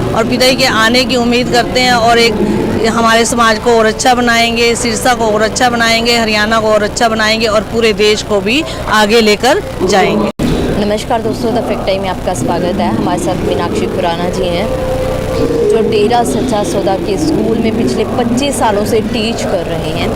और पिताजी के आने की उम्मीद करते हैं और एक हमारे समाज को और अच्छा बनाएंगे, सिरसा को और अच्छा बनाएंगे, हरियाणा को और अच्छा बनाएंगे और पूरे देश को भी आगे लेकर जाएंगे। नमस्कार दोस्तों, द फैक्ट टाइम में आपका स्वागत है। हमारे साथ मीनाक्षी खुराना जी हैं जो डेरा सच्चा सौदा के स्कूल में पिछले 25 सालों से टीच कर रहे हैं।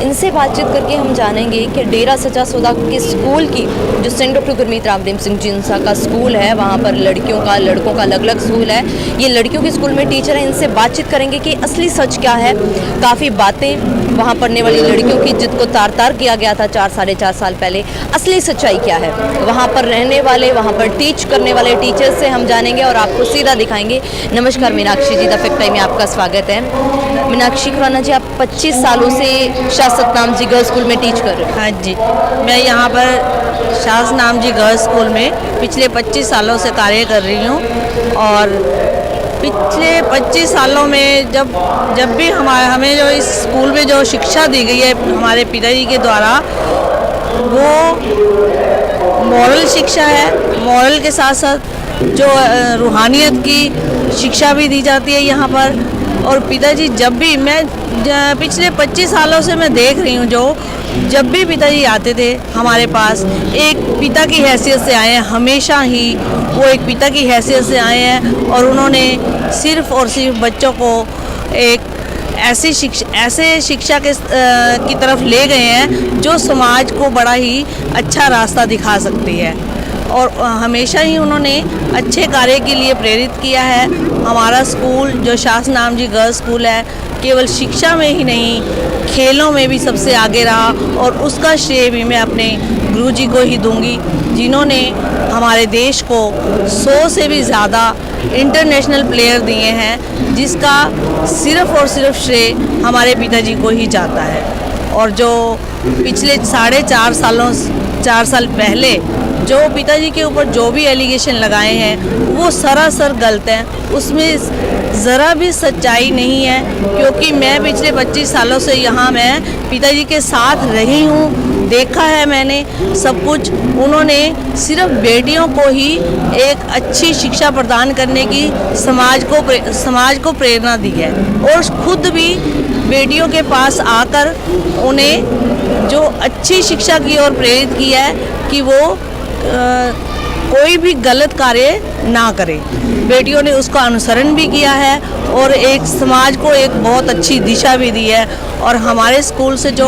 इनसे बातचीत करके हम जानेंगे कि डेरा सच्चा सौदा के स्कूल की जो सेंट डॉक्टर गुरमीत रामदेव सिंह जिंसा का स्कूल है, वहाँ पर लड़कियों का लड़कों का अलग अलग स्कूल है। ये लड़कियों के स्कूल में टीचर हैं, इनसे बातचीत करेंगे कि असली सच क्या है। काफ़ी बातें वहाँ पढ़ने वाली लड़कियों की जिनको तार तार किया गया था 4-4.5 साल पहले, असली सच्चाई क्या है। वहाँ पर रहने वाले, वहाँ पर टीच करने वाले टीचर्स से हम जानेंगे और आपको सीधा दिखाएंगे। नमस्कार मीनाक्षी जी, द फैक्ट टाइम में आपका स्वागत है। मीनाक्षी खुराना जी, आप 25 सालों से सतनाम जी गर्ल्स स्कूल में टीच कर रहे हैं। हाँ जी, मैं यहाँ पर सतनाम जी गर्ल्स स्कूल में पिछले 25 सालों से कार्य कर रही हूँ और पिछले 25 सालों में जब भी हमें जो इस स्कूल में जो शिक्षा दी गई है हमारे पिताजी के द्वारा, वो मॉरल शिक्षा है। मॉरल के साथ साथ जो रूहानियत की शिक्षा भी दी जाती है यहाँ पर। और पिताजी जब भी पिछले 25 सालों से मैं देख रही हूँ, जब भी पिताजी आते थे हमारे पास, एक पिता की हैसियत से आए हैं। हमेशा ही वो एक पिता की हैसियत से आए हैं और उन्होंने सिर्फ़ और सिर्फ बच्चों को एक ऐसे शिक्षा की तरफ ले गए हैं जो समाज को बड़ा ही अच्छा रास्ता दिखा सकती है। और हमेशा ही उन्होंने अच्छे कार्य के लिए प्रेरित किया है। हमारा स्कूल जो सतनाम जी गर्ल्स स्कूल है, केवल शिक्षा में ही नहीं, खेलों में भी सबसे आगे रहा और उसका श्रेय भी मैं अपने गुरुजी को ही दूंगी, जिन्होंने हमारे देश को 100 से भी ज़्यादा इंटरनेशनल प्लेयर दिए हैं, जिसका सिर्फ़ और सिर्फ श्रेय हमारे पिताजी को ही जाता है। और जो पिछले 4 साल पहले जो पिताजी के ऊपर जो भी एलिगेशन लगाए हैं, वो सरासर गलत हैं। उसमें ज़रा भी सच्चाई नहीं है, क्योंकि मैं पिछले 25 सालों से यहाँ मैं पिताजी के साथ रही हूँ, देखा है मैंने सब कुछ। उन्होंने सिर्फ बेटियों को ही एक अच्छी शिक्षा प्रदान करने की समाज को प्रेरणा दी है और खुद भी बेटियों के पास आकर उन्हें जो अच्छी शिक्षा की ओर प्रेरित किया है कि वो कोई भी गलत कार्य ना करे। बेटियों ने उसका अनुसरण भी किया है और एक समाज को एक बहुत अच्छी दिशा भी दी है। और हमारे स्कूल से जो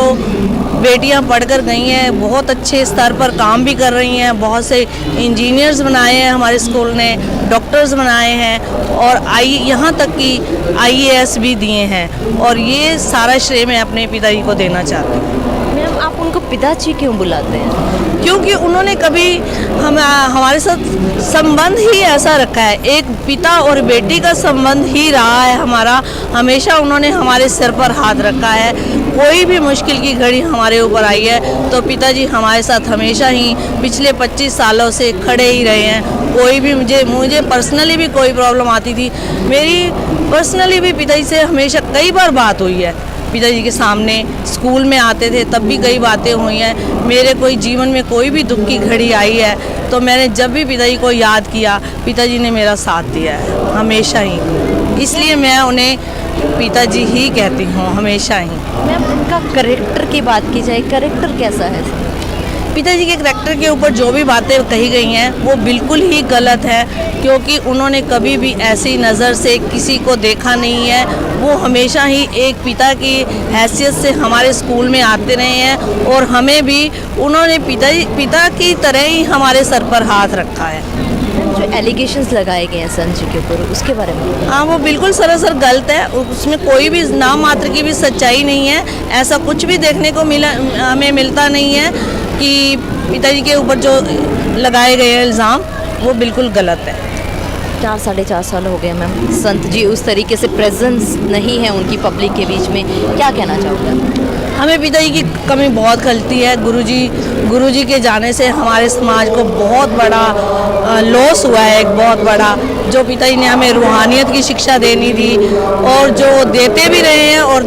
बेटियां पढ़कर गई हैं, बहुत अच्छे स्तर पर काम भी कर रही हैं। बहुत से इंजीनियर्स बनाए हैं हमारे स्कूल ने, डॉक्टर्स बनाए हैं और यहाँ तक कि IAS भी दिए हैं। और ये सारा श्रेय मैं अपने पिताजी को देना चाहती हूँ। मैम, आप उनको पिताजी क्यों बुलाते हैं? क्योंकि उन्होंने कभी हमारे साथ संबंध ही ऐसा रखा है, एक पिता और बेटी का संबंध ही रहा है हमारा। हमेशा उन्होंने हमारे सिर पर हाथ रखा है। कोई भी मुश्किल की घड़ी हमारे ऊपर आई है तो पिताजी हमारे साथ हमेशा ही पिछले 25 सालों से खड़े ही रहे हैं। कोई भी मुझे पर्सनली भी कोई प्रॉब्लम आती थी, मेरी पर्सनली भी पिताजी से हमेशा कई बार बात हुई है। पिताजी के सामने स्कूल में आते थे तब भी कई बातें हुई हैं। मेरे कोई जीवन में कोई भी दुख की घड़ी आई है तो मैंने जब भी पिताजी को याद किया, पिताजी ने मेरा साथ दिया है हमेशा ही। इसलिए मैं उन्हें पिताजी ही कहती हूँ हमेशा ही। मैम, उनका कैरेक्टर की बात की जाए, कैरेक्टर कैसा है? पिताजी के करैक्टर के ऊपर जो भी बातें कही गई हैं वो बिल्कुल ही गलत है, क्योंकि उन्होंने कभी भी ऐसी नज़र से किसी को देखा नहीं है। वो हमेशा ही एक पिता की हैसियत से हमारे स्कूल में आते रहे हैं और हमें भी उन्होंने पिता की तरह ही हमारे सर पर हाथ रखा है। जो एलिगेशंस लगाए गए हैं सन जी के ऊपर, उसके बारे में? हाँ, वो बिल्कुल सरासर गलत है। उसमें कोई भी नाम मात्र की भी सच्चाई नहीं है। ऐसा कुछ भी देखने को हमें मिलता नहीं है कि पिताजी के ऊपर जो लगाए गए इल्ज़ाम वो बिल्कुल गलत है। 4-4.5 साल हो गए मैम, संत जी उस तरीके से प्रेजेंस नहीं है उनकी पब्लिक के बीच में, क्या कहना चाहोगे? हमें पिताजी की कमी बहुत खलती है। गुरुजी के जाने से हमारे समाज को बहुत बड़ा लॉस हुआ है, एक बहुत बड़ा। जो पिताजी ने हमें रूहानियत की शिक्षा देनी थी और जो देते भी रहे हैं और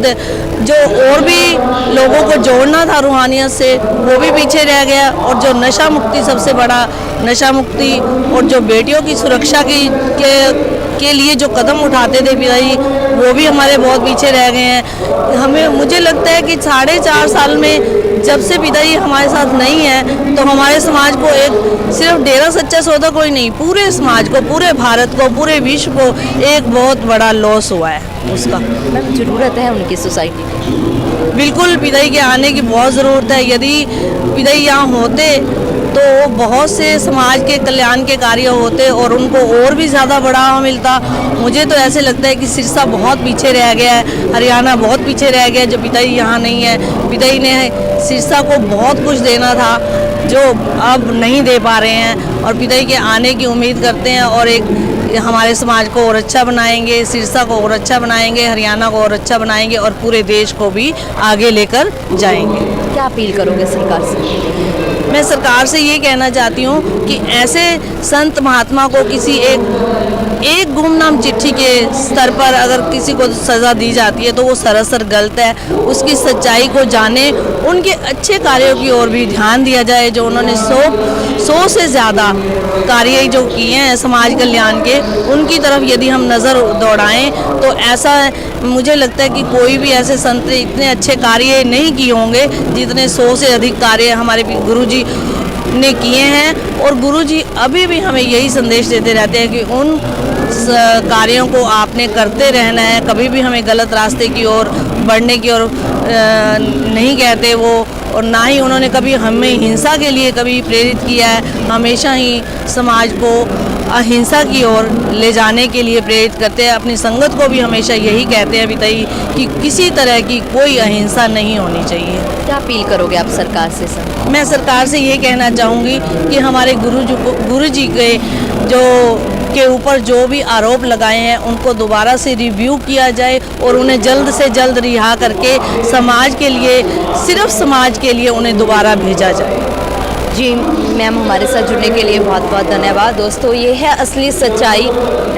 जो और भी लोगों को जोड़ना था रूहानियत से, वो भी पीछे रह गया। और जो नशा मुक्ति, सबसे बड़ा नशा मुक्ति, और जो बेटियों की सुरक्षा के लिए जो कदम उठाते थे पिताजी, वो भी हमारे बहुत पीछे रह गए हैं। मुझे लगता है कि 4.5 साल में जब से पिताजी हमारे साथ नहीं है, तो हमारे समाज को एक सिर्फ डेरा सच्चा सौदा को ही नहीं, पूरे समाज को, पूरे भारत को, पूरे विश्व को एक बहुत बड़ा लॉस हुआ है उसका। मैम, ज़रूरत है उनकी सोसाइटी में? बिल्कुल पिताजी के आने की बहुत ज़रूरत है। यदि पिताजी यहाँ होते तो बहुत से समाज के कल्याण के कार्य होते और उनको और भी ज़्यादा बढ़ावा मिलता। मुझे तो ऐसे लगता है कि सिरसा बहुत पीछे रह गया है, हरियाणा बहुत पीछे रह गया है, जो पिताजी यहाँ नहीं है। पिताजी ने सिरसा को बहुत कुछ देना था जो अब नहीं दे पा रहे हैं, और पिताजी के आने की उम्मीद करते हैं और एक हमारे समाज को और अच्छा बनाएंगे, सिरसा को और अच्छा बनाएंगे, हरियाणा को और अच्छा बनाएंगे और पूरे देश को भी आगे लेकर जाएंगे। क्या अपील करोगे सरकार से? मैं सरकार से ये कहना चाहती हूँ कि ऐसे संत महात्मा को किसी एक गुमनाम चिट्ठी के स्तर पर अगर किसी को सज़ा दी जाती है तो वो सरासर गलत है। उसकी सच्चाई को जाने, उनके अच्छे कार्यों की ओर भी ध्यान दिया जाए। जो उन्होंने 100 से ज़्यादा कार्य जो किए हैं समाज कल्याण के, उनकी तरफ यदि हम नज़र दौड़ाएं तो ऐसा मुझे लगता है कि कोई भी ऐसे संत इतने अच्छे कार्य नहीं किए होंगे जितने 100 से अधिक कार्य हमारे गुरुजी ने किए हैं। और गुरुजी अभी भी हमें यही संदेश देते रहते हैं कि उन कार्यों को आपने करते रहना है, कभी भी हमें गलत रास्ते की ओर बढ़ने की ओर नहीं कहते वो। और ना ही उन्होंने कभी हमें हिंसा के लिए कभी प्रेरित किया है, हमेशा ही समाज को अहिंसा की ओर ले जाने के लिए प्रेरित करते हैं। अपनी संगत को भी हमेशा यही कहते हैं पिताजी कि किसी तरह की कोई अहिंसा नहीं होनी चाहिए। क्या अपील करोगे आप सरकार से सर? मैं सरकार से ये कहना चाहूँगी कि हमारे गुरुजी के ऊपर जो भी आरोप लगाए हैं उनको दोबारा से रिव्यू किया जाए और उन्हें जल्द से जल्द रिहा करके समाज के लिए, सिर्फ समाज के लिए उन्हें दोबारा भेजा जाए। जी मैम, हमारे साथ जुड़ने के लिए बहुत बहुत धन्यवाद। दोस्तों, ये है असली सच्चाई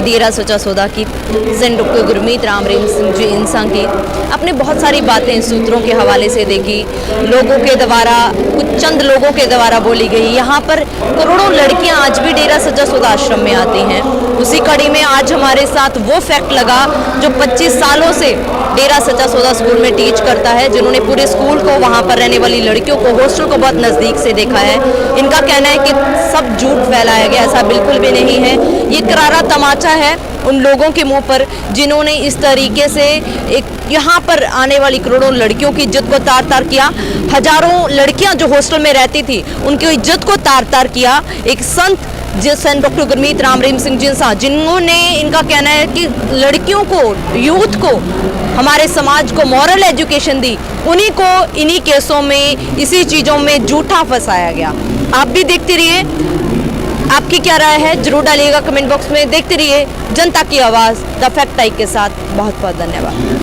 डेरा सच्चा सौदा की। सेंट डॉक्टर गुरमीत राम रहीम सिंह जी इंसान की अपने बहुत सारी बातें सूत्रों के हवाले से देखी, लोगों के द्वारा, कुछ चंद लोगों के द्वारा बोली गई। यहाँ पर करोड़ों लड़कियाँ आज भी डेरा सच्चा सौदा आश्रम में आती हैं। उसी कड़ी में आज हमारे साथ वो फैक्ट लगा जो 25 सालों से डेरा सच्चा सौदा स्कूल में टीच करता है, जिन्होंने पूरे स्कूल को, वहाँ पर रहने वाली लड़कियों को, हॉस्टल को बहुत नज़दीक से देखा है। इनका कहना है कि सब झूठ फैलाया गया, ऐसा बिल्कुल भी नहीं है। ये करारा तमाचा है उन लोगों के मुंह पर जिन्होंने इस तरीके से एक यहाँ पर आने वाली करोड़ों लड़कियों की इज्जत को तार तार किया। हजारों लड़कियाँ जो हॉस्टल में रहती थी उनकी इज्जत को तार तार किया। एक संत सेंट डॉक्टर गुरमीत राम रहीम सिंह जिनसा, जिन्होंने, इनका कहना है कि लड़कियों को, यूथ को, हमारे समाज को मॉरल एजुकेशन दी, उन्हीं को इन्हीं केसों में, इसी चीज़ों में झूठा फंसाया गया। आप भी देखते रहिए, आपकी क्या राय है जरूर डालिएगा कमेंट बॉक्स में। देखते रहिए जनता की आवाज़ द फैक्ट टाइप के साथ। बहुत बहुत धन्यवाद।